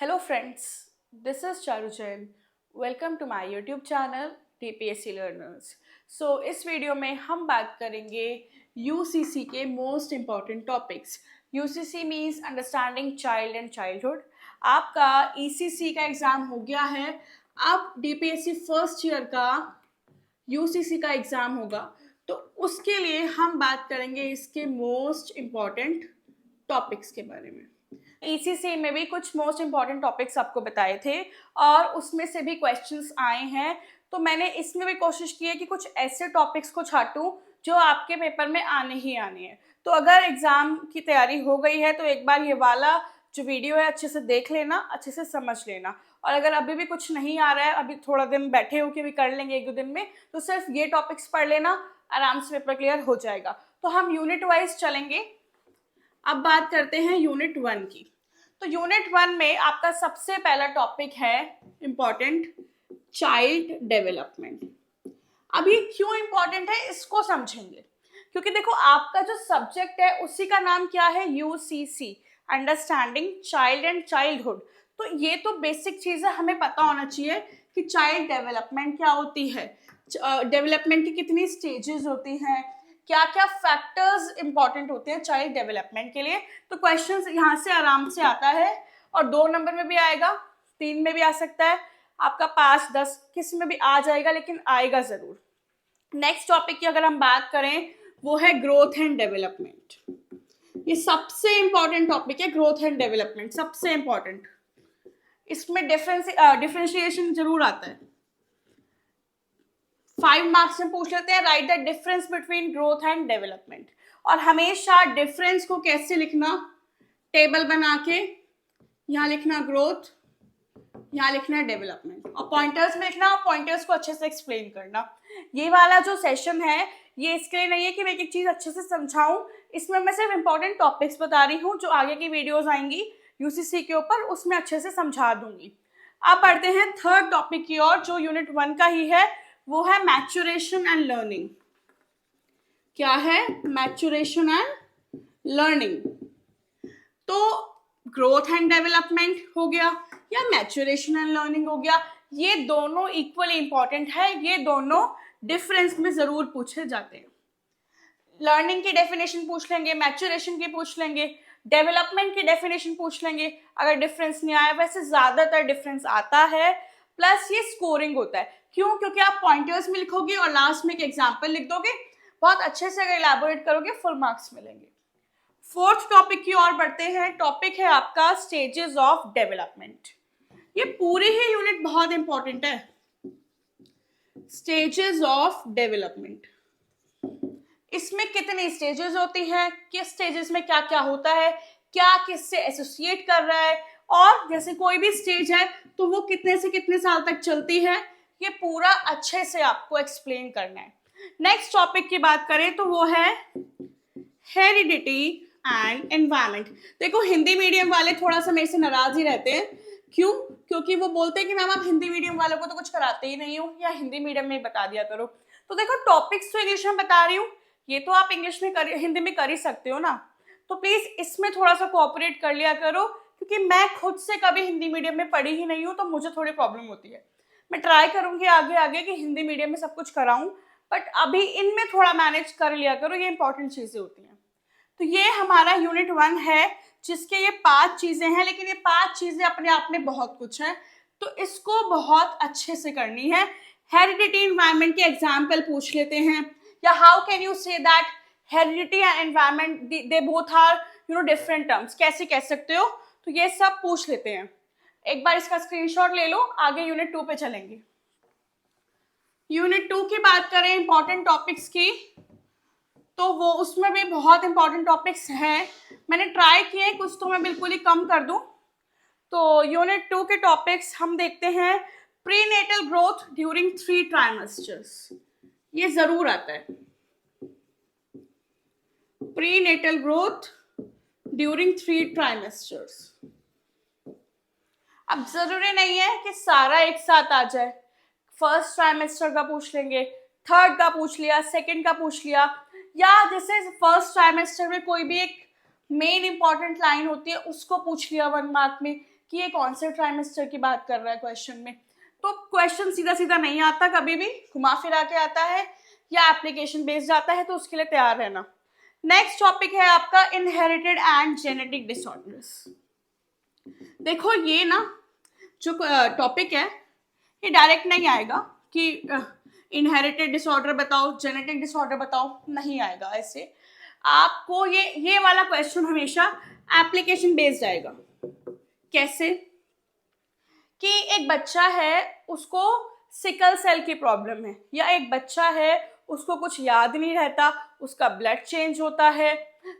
Hello friends, this is Charu Jain. Welcome to my YouTube channel DPSC Learners. इस video में हम बात करेंगे UCC के most important topics. UCC means understanding child and childhood. आपका ECC का exam हो गया है. अब DPSC फर्स्ट ईयर का UCC का एग्ज़ाम होगा, तो उसके लिए हम बात करेंगे इसके मोस्ट इम्पॉर्टेंट टॉपिक्स के बारे में. ECC में भी कुछ मोस्ट इम्पॉर्टेंट टॉपिक्स आपको बताए थे और उसमें से भी क्वेश्चंस आए हैं, तो मैंने इसमें भी कोशिश की है कि कुछ ऐसे टॉपिक्स को छाटूं जो आपके पेपर में आने ही आने हैं. तो अगर एग्ज़ाम की तैयारी हो गई है तो एक बार ये वाला जो वीडियो है अच्छे से देख लेना, अच्छे से समझ लेना. और अगर अभी भी कुछ नहीं आ रहा है, अभी थोड़ा दिन बैठे हो कि भी कर लेंगे एक दो दिन में, तो सिर्फ ये टॉपिक्स पढ़ लेना, आराम से पेपर क्लियर हो जाएगा. तो हम यूनिट वाइज चलेंगे. अब बात करते हैं यूनिट 1 की. तो यूनिट 1 में आपका सबसे पहला टॉपिक है इम्पॉर्टेंट, चाइल्ड डेवलपमेंट. अब ये क्यों इम्पॉर्टेंट है इसको समझेंगे, क्योंकि देखो आपका जो सब्जेक्ट है उसी का नाम क्या है, UCC, understanding child and childhood. तो ये तो बेसिक चीज़ है, हमें पता होना चाहिए कि चाइल्ड डेवलपमेंट क्या होती है, डेवलपमेंट की कितनी स्टेजेस होती हैं, क्या क्या फैक्टर्स इंपॉर्टेंट होते हैं चाइल्ड डेवलपमेंट के लिए. तो क्वेश्चंस यहाँ से आराम से आता है और 2 नंबर में भी आएगा, 3 में भी आ सकता है, आपका 5, 10 किस में भी आ जाएगा, लेकिन आएगा ज़रूर. नेक्स्ट टॉपिक की अगर हम बात करें वो है ग्रोथ एंड डेवलपमेंट. ये सबसे इंपॉर्टेंट टॉपिक है, ग्रोथ एंड डेवलपमेंट सबसे इंपॉर्टेंट. इसमें डिफरेंशिएशन जरूर आता है. 5 मार्क्स में पूछ लेते हैं, right the difference between growth and development. और हमेशा डिफरेंस को कैसे लिखना, टेबल बना के यहाँ लिखना ग्रोथ, यहाँ लिखना डेवलपमेंट, और पॉइंटर्स में लिखना, पॉइंटर्स को अच्छे से एक्सप्लेन करना. ये वाला जो सेशन है ये इसके लिए नहीं है कि मैं एक चीज़ अच्छे से समझाऊं, इसमें मैं सिर्फ इंपॉर्टेंट टॉपिक्स बता रही हूँ. जो आगे की वीडियोज आएंगी UCC के ऊपर उसमें अच्छे से समझा दूंगी. अब बढ़ते हैं थर्ड टॉपिक की ओर, जो यूनिट 1 का ही है, वो है मैच्योरेशन एंड लर्निंग. क्या है, मैच्योरेशन एंड लर्निंग. तो ग्रोथ एंड डेवलपमेंट हो गया या मैच्योरेशन एंड लर्निंग हो गया, ये दोनों इक्वली इंपॉर्टेंट है, ये दोनों डिफरेंस में जरूर पूछे जाते हैं. लर्निंग की डेफिनेशन पूछ लेंगे, मैच्योरेशन की पूछ लेंगे, डेवलपमेंट की डेफिनेशन पूछ लेंगे अगर डिफरेंस नहीं आया. वैसे ज्यादातर डिफरेंस आता है, प्लस ये स्कोरिंग होता है. क्यों? क्योंकि आप पॉइंटर्स में लिखोगे और लास्ट में एक एग्जाम्पल लिख दोगे, बहुत अच्छे से अगर इलैबोरेट करोगे फुल मार्क्स मिलेंगे. फोर्थ टॉपिक की ओर बढ़ते हैं. टॉपिक है आपका स्टेजेस ऑफ डेवलपमेंट. ये पूरी ही यूनिट बहुत इंपॉर्टेंट है. स्टेजेस ऑफ डेवलपमेंट, इसमें कितनी स्टेजेस होती हैं, किस स्टेजेस में क्या क्या होता है, क्या किससे एसोसिएट कर रहा है, और जैसे कोई भी स्टेज है तो वो कितने से कितने साल तक चलती है, ये पूरा अच्छे से आपको एक्सप्लेन करना है. नेक्स्ट टॉपिक की बात करें तो वो है हेरिडिटी एंड एनवायरनमेंट. देखो हिंदी मीडियम वाले थोड़ा सा मेरे से नाराज ही रहते हैं. क्यों? क्योंकि वो बोलते हैं कि मैम आप हिंदी मीडियम वालों को तो कुछ कराते ही नहीं हो, या हिंदी मीडियम में ही बता दिया करो. तो देखो टॉपिक्स तो इंग्लिश में बता रही हूँ, ये तो आप इंग्लिश में हिंदी में कर ही सकते हो ना. तो प्लीज इसमें थोड़ा सा कोऑपरेट कर लिया करो, क्योंकि मैं खुद से कभी हिंदी मीडियम में पढ़ी ही नहीं हूँ, तो मुझे थोड़ी प्रॉब्लम होती है. मैं ट्राई करूंगी आगे आगे कि हिंदी मीडियम में सब कुछ कराऊं, बट अभी इनमें थोड़ा मैनेज कर लिया करो, ये इंपॉर्टेंट चीजें होती हैं. तो ये हमारा यूनिट 1 है, जिसके ये 5 चीजें हैं, लेकिन ये 5 चीजें अपने आप में बहुत कुछ है, तो इसको बहुत अच्छे से करनी है. हेरिडिटी एनवायरनमेंट के एग्जाम्पल पूछ लेते हैं, या how can you say that heredity and environment they both are different terms, कैसे कह सकते हो. तो ये सब पूछ लेते हैं. एक बार इसका स्क्रीनशॉट ले लो, आगे यूनिट 2 पे चलेंगे. यूनिट 2 की बात करें इंपॉर्टेंट टॉपिक्स की, तो वो उसमें भी बहुत इंपॉर्टेंट टॉपिक्स हैं. मैंने ट्राई किए कुछ तो मैं बिल्कुल ही कम कर दूं. तो यूनिट 2 के टॉपिक्स हम देखते हैं. प्रीनेटल ग्रोथ ड्यूरिंग 3 ट्राइमेस्टर्स, ये जरूर आता है. Prenatal growth during 3 trimesters. अब जरूरी नहीं है कि सारा एक साथ आ जाए. फर्स्ट ट्राइमेस्टर का पूछ लेंगे, थर्ड का पूछ लिया, सेकंड का पूछ लिया, या जैसे फर्स्ट ट्राइमेस्टर में कोई भी एक मेन इंपॉर्टेंट लाइन होती है उसको पूछ लिया 1 मार्क में, कि ये कौन से ट्राइमेस्टर की बात कर रहा है क्वेश्चन में। तो क्वेश्चन सीधा सीधा नहीं आता, कभी भी घुमा फिरा के आता है या एप्लीकेशन बेस्ड आता है, तो उसके लिए तैयार रहना। नेक्स्ट टॉपिक है आपका इनहेरिटेड एंड जेनेटिक डिसऑर्डर्स। देखो ये ना जो टॉपिक है ये डायरेक्ट नहीं आएगा कि इनहेरिटेड डिसऑर्डर बताओ, जेनेटिक डिसऑर्डर बताओ, नहीं आएगा ऐसे। आपको ये वाला क्वेश्चन हमेशा एप्लीकेशन बेस्ड आएगा। कैसे? कि एक बच्चा है उसको सिकल सेल की प्रॉब्लम है, या एक बच्चा है उसको कुछ याद नहीं रहता, उसका ब्लड चेंज होता है,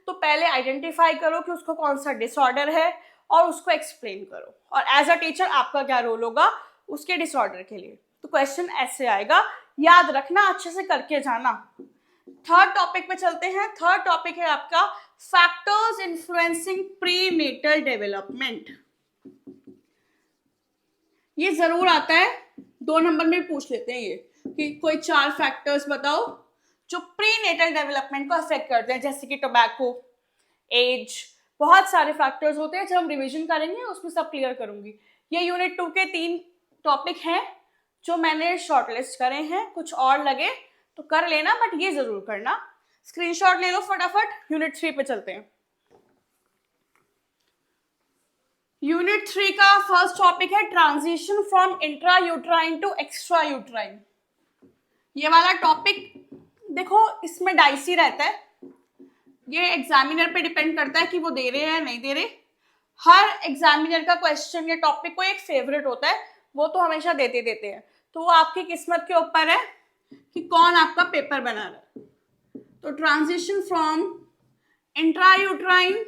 तो पहले आइडेंटिफाई करो कि उसको कौन सा डिसऑर्डर है और उसको एक्सप्लेन करो, और एज अ टीचर आपका क्या रोल होगा उसके डिसऑर्डर के लिए। तो क्वेश्चन ऐसे आएगा, याद रखना, अच्छे से करके जाना। थर्ड टॉपिक पे चलते हैं। थर्ड टॉपिक है आपका फैक्टर्स इन्फ्लुएंसिंग प्रीनेटल डेवलपमेंट। ये जरूर आता है, 2 नंबर में पूछ लेते हैं ये कि कोई 4 फैक्टर्स बताओ जो प्रीनेटल डेवलपमेंट को अफेक्ट करते हैं, जैसे कि टोबैको, एज, बहुत सारे फैक्टर्स होते हैं। जब हम रिवीजन करेंगे उसमें सब क्लियर करूंगी। ये यूनिट 2 के 3 टॉपिक हैं जो मैंने शॉर्टलिस्ट करे हैं, कुछ और लगे तो कर लेना, बट ये जरूर करना। स्क्रीनशॉट ले लो फटाफट। यूनिट 3 पे चलते हैं। यूनिट 3 का फर्स्ट टॉपिक है transition from intra uterine to extra uterine. ये वाला टॉपिक देखो इसमें डाइसी रहता है, ये एग्जामिनर पे डिपेंड करता है कि वो दे रहे हैं या नहीं दे रहे। हर एग्जामिनर का क्वेश्चन या टॉपिक को एक फेवरेट होता है, वो तो हमेशा देते हैं, तो वो आपकी किस्मत के ऊपर है कि कौन आपका पेपर बना रहा है। तो transition from intra uterine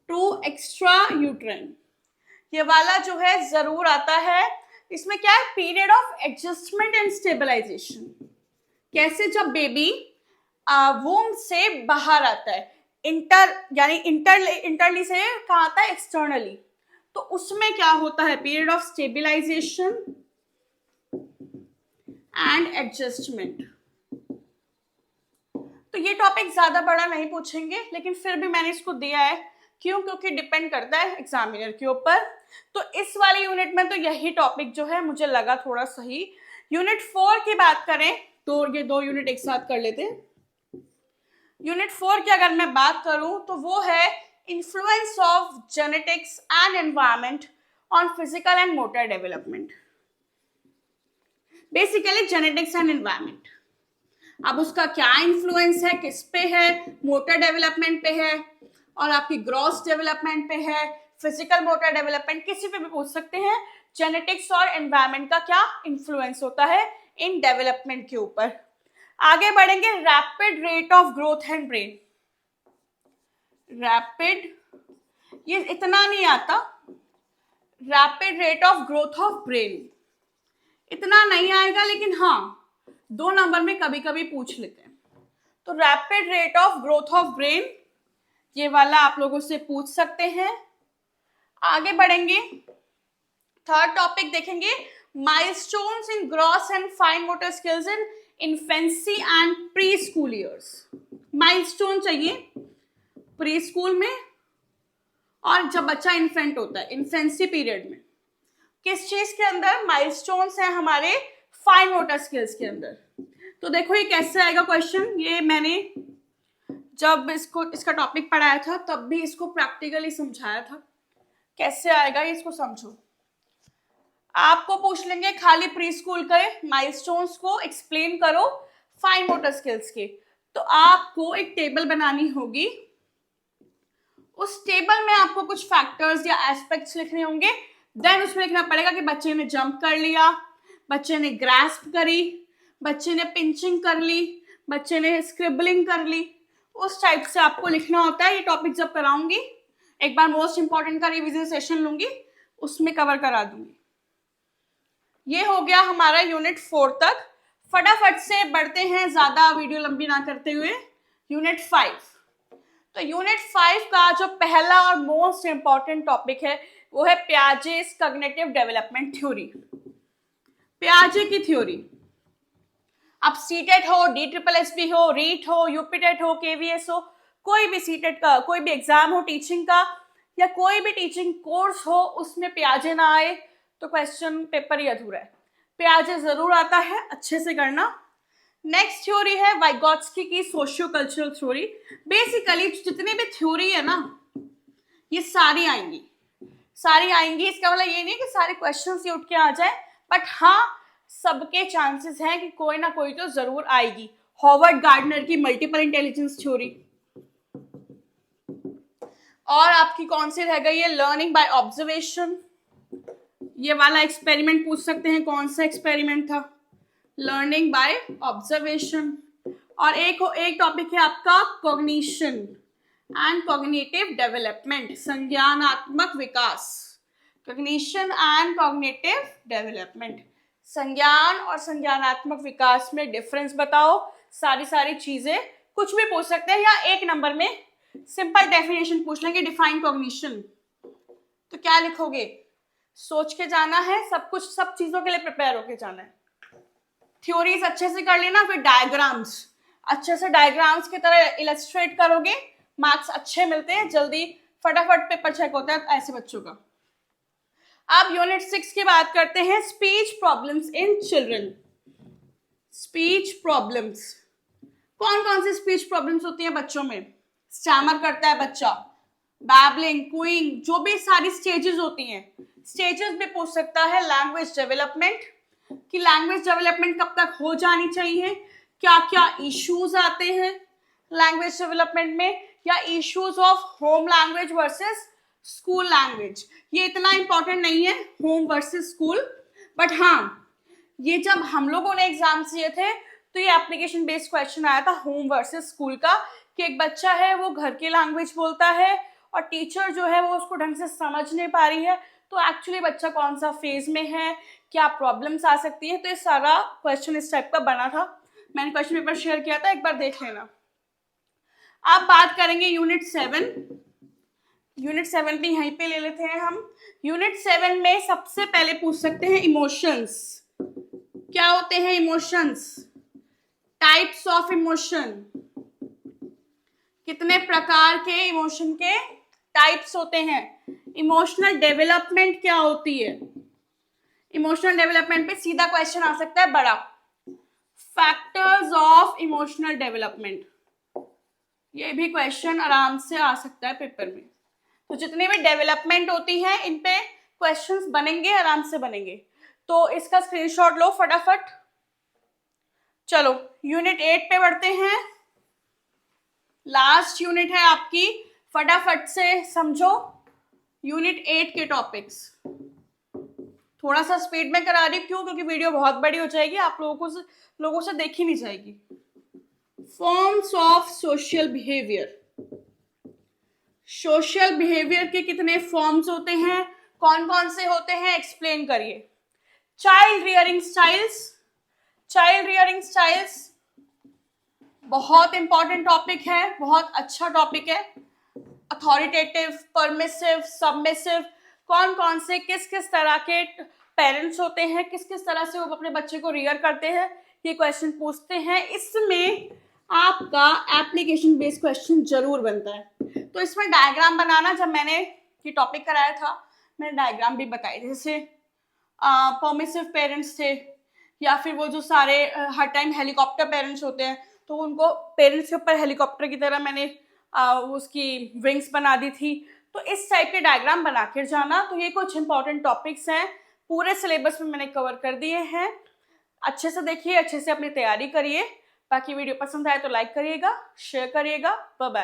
to extra uterine, ये वाला जो है जरूर आता है। इसमें क्या है, period of adjustment and stabilisation. कैसे? जब बेबी वूम से बाहर आता है, इंटरली से कहाँ आता है, एक्सटर्नली, तो उसमें क्या होता है, period of stabilisation and adjustment. तो ये टॉपिक ज्यादा बड़ा नहीं पूछेंगे, लेकिन फिर भी मैंने इसको दिया है, क्यों? क्योंकि डिपेंड करता है एग्जामिनर के ऊपर। तो इस वाले यूनिट में तो यही टॉपिक जो है मुझे लगा थोड़ा सही। यूनिट 4 की बात करें तो ये 2 यूनिट एक साथ कर लेते हैं। यूनिट 4 की अगर मैं बात करूं तो वो है influence of genetics and environment on physical and motor development. Basically genetics and environment, अब उसका क्या इन्फ्लुएंस है, किस पे है, मोटर डेवलपमेंट पे है और आपकी ग्रॉस डेवलपमेंट पे है, फिजिकल मोटर डेवलपमेंट, किसी पे भी पूछ सकते हैं। जेनेटिक्स और एनवायरनमेंट का क्या इन्फ्लुएंस होता है इन डेवलपमेंट के ऊपर। आगे बढ़ेंगे, rapid rate of growth and brain. Rapid, ये इतना नहीं आता, rapid rate of growth of brain इतना नहीं आएगा, लेकिन हाँ 2 नंबर में कभी कभी पूछ लेते हैं। तो rapid rate of growth of brain, ये वाला आप लोगों से पूछ सकते हैं। आगे बढ़ेंगे, थर्ड टॉपिक देखेंगे, milestones in gross and fine motor skills in infancy and pre school years. Milestone चाहिए प्री स्कूल में और जब बच्चा इन्फेंट होता है, इन्फेंसी पीरियड में। किस चीज के अंदर माइलस्टोन्स हैं हमारे, फाइन मोटर स्किल्स के अंदर। तो देखो ये कैसे आएगा क्वेश्चन, ये मैंने जब इसका टॉपिक पढ़ाया था तब भी इसको प्रैक्टिकली समझाया था। कैसे आएगा ये, इसको समझो। आपको पूछ लेंगे खाली प्री स्कूल के माइलस्टोन्स को एक्सप्लेन करो फाइन मोटर स्किल्स के, तो आपको एक टेबल बनानी होगी। उस टेबल में आपको कुछ फैक्टर्स या एस्पेक्ट्स लिखने होंगे। देन उसमें लिखना पड़ेगा कि बच्चे ने जंप कर लिया, बच्चे ने ग्रास्प करी, बच्चे ने पिंचिंग कर ली, बच्चे ने स्क्रिबलिंग कर ली, उस टाइप से आपको लिखना होता है। ये टॉपिक जब कराऊंगी, एक बार मोस्ट इंपॉर्टेंट का रिवीजन सेशन लूंगी, उसमें कवर करा दूंगी। ये हो गया हमारा यूनिट 4 तक। फटाफट से बढ़ते हैं, ज्यादा वीडियो लंबी ना करते हुए, यूनिट 5। तो यूनिट 5 का जो पहला और मोस्ट इंपॉर्टेंट टॉपिक है वो है पियाजेस कॉग्निटिव डेवलपमेंट थ्योरी। पियाजे की थ्योरी, अब सीटेट हो, DSSB हो, रीट हो, यूपीटेट हो, KVS हो, कोई भी सीटेट का कोई भी एग्जाम हो टीचिंग का, या कोई भी टीचिंग कोर्स हो उसमें पियाजे ना आए तो क्वेश्चन पेपर ही अधूरा है। पियाजे जरूर आता है, अच्छे से करना। नेक्स्ट थ्योरी है वाइगोत्स्की की सोशियो कल्चरल थ्योरी। बेसिकली जितनी भी थ्योरी है ना ये सारी आएंगी, सारी आएंगी। इसका मतलब ये नहीं कि सारे क्वेश्चन ही उठ के आ जाए, बट हाँ सबके चांसेस हैं कि कोई ना कोई तो जरूर आएगी। हॉवर्ड गार्डनर की मल्टीपल इंटेलिजेंस थ्योरी, और आपकी कौन सी रह गई है लर्निंग बाय ऑब्जर्वेशन। ये वाला एक्सपेरिमेंट पूछ सकते हैं, कौन सा एक्सपेरिमेंट था, लर्निंग बाय ऑब्जर्वेशन। और एक टॉपिक है आपका कॉग्निशन एंड कॉग्निटिव डेवलपमेंट, संज्ञानात्मक विकास। कॉग्निशन एंड कॉग्निटिव डेवलपमेंट, संज्ञान और संज्ञानात्मक विकास में डिफरेंस बताओ। सारी चीजें कुछ भी पूछ सकते हैं, या एक नंबर में सिंपल डेफिनेशन पूछ लेंगे, डिफाइन कॉग्निशन। तो क्या लिखोगे, सोच के जाना है, सब कुछ सब चीजों के लिए प्रिपेयर होके जाना है। थ्योरीज अच्छे से कर लेना, फिर डायग्राम्स अच्छे से डायग्राम्स की तरह इलस्ट्रेट करोगे, मार्क्स अच्छे मिलते हैं, जल्दी फटाफट पेपर चेक होता है ऐसे बच्चों का। अब यूनिट 6 की बात करते हैं, speech problems in children. Speech problems, कौन कौन सी स्पीच प्रॉब्लम्स होती हैं बच्चों में। स्टैमर करता है बच्चा, बैबलिंग, क्यूइंग, जो भी सारी स्टेजेस होती हैं, स्टेजेस भी पूछ सकता है। लैंग्वेज डेवलपमेंट, कि लैंग्वेज डेवलपमेंट कब तक हो जानी चाहिए, क्या क्या इश्यूज आते हैं लैंग्वेज डेवलपमेंट में, या issues of home language versus school language. ये इतना इंपॉर्टेंट नहीं है होम वर्सेस स्कूल, बट हाँ ये जब हम लोगों ने एग्जाम दिए थे तो ये एप्लीकेशन बेस्ड क्वेश्चन आया था होम वर्सेस स्कूल का, कि एक बच्चा है वो घर की लैंग्वेज बोलता है और टीचर जो है वो उसको ढंग से समझ नहीं पा रही है, तो एक्चुअली बच्चा कौन सा फेज में है, क्या प्रॉब्लम्स आ सकती है। तो ये सारा क्वेश्चन इस टाइप का बना था, मैंने क्वेश्चन पेपर शेयर किया था, एक बार देख लेना। अब बात करेंगे यूनिट 7। यूनिट 7 भी यहीं पे ले लेते हैं हम। यूनिट 7 में सबसे पहले पूछ सकते हैं इमोशंस। क्या होते हैं इमोशंस, टाइप्स ऑफ इमोशन, कितने प्रकार के इमोशन के टाइप्स होते हैं। इमोशनल डेवलपमेंट क्या होती है, इमोशनल डेवलपमेंट पे सीधा क्वेश्चन आ सकता है बड़ा। फैक्टर्स ऑफ इमोशनल डेवलपमेंट, ये भी क्वेश्चन आराम से आ सकता है पेपर में। तो जितनी भी डेवलपमेंट होती है इन पे क्वेश्चंस बनेंगे, आराम से बनेंगे, तो इसका स्क्रीनशॉट लो फटाफट। चलो यूनिट 8 पे बढ़ते हैं, लास्ट यूनिट है आपकी, फटाफट से समझो यूनिट 8 के टॉपिक्स। थोड़ा सा स्पीड में करा रही, क्यों, क्योंकि वीडियो बहुत बड़ी हो जाएगी, आप लोगों से देखी नहीं जाएगी। Forms of social behaviour, social behaviour के कितने फॉर्म्स होते हैं, कौन कौन से होते हैं, एक्सप्लेन करिए। Child rearing styles, child rearing styles बहुत इंपॉर्टेंट टॉपिक है, बहुत अच्छा टॉपिक है। अथॉरिटेटिव, परमिसिव, सबमिसिव, कौन कौन से किस किस तरह के पेरेंट्स होते हैं, किस किस तरह से वो अपने बच्चे को रियर करते हैं, ये क्वेश्चन पूछते हैं। इसमें आपका एप्लीकेशन बेस्ड क्वेश्चन जरूर बनता है। तो इसमें डायग्राम बनाना, जब मैंने ये टॉपिक कराया था मैंने डायग्राम भी बताए थे, जैसे परमिसिव पेरेंट्स थे, या फिर वो जो सारे हर टाइम हेलीकॉप्टर पेरेंट्स होते हैं, तो उनको पेरेंट्स के ऊपर हेलीकॉप्टर की तरह मैंने उसकी विंग्स बना दी थी। तो इस टाइप के डायग्राम बना कर जाना। तो ये कुछ इंपॉर्टेंट टॉपिक्स हैं, पूरे सिलेबस में मैंने कवर कर दिए हैं। अच्छे से देखिए, अच्छे से अपनी तैयारी करिए। बाकी वीडियो पसंद आए तो लाइक करिएगा, शेयर करिएगा। Bye bye.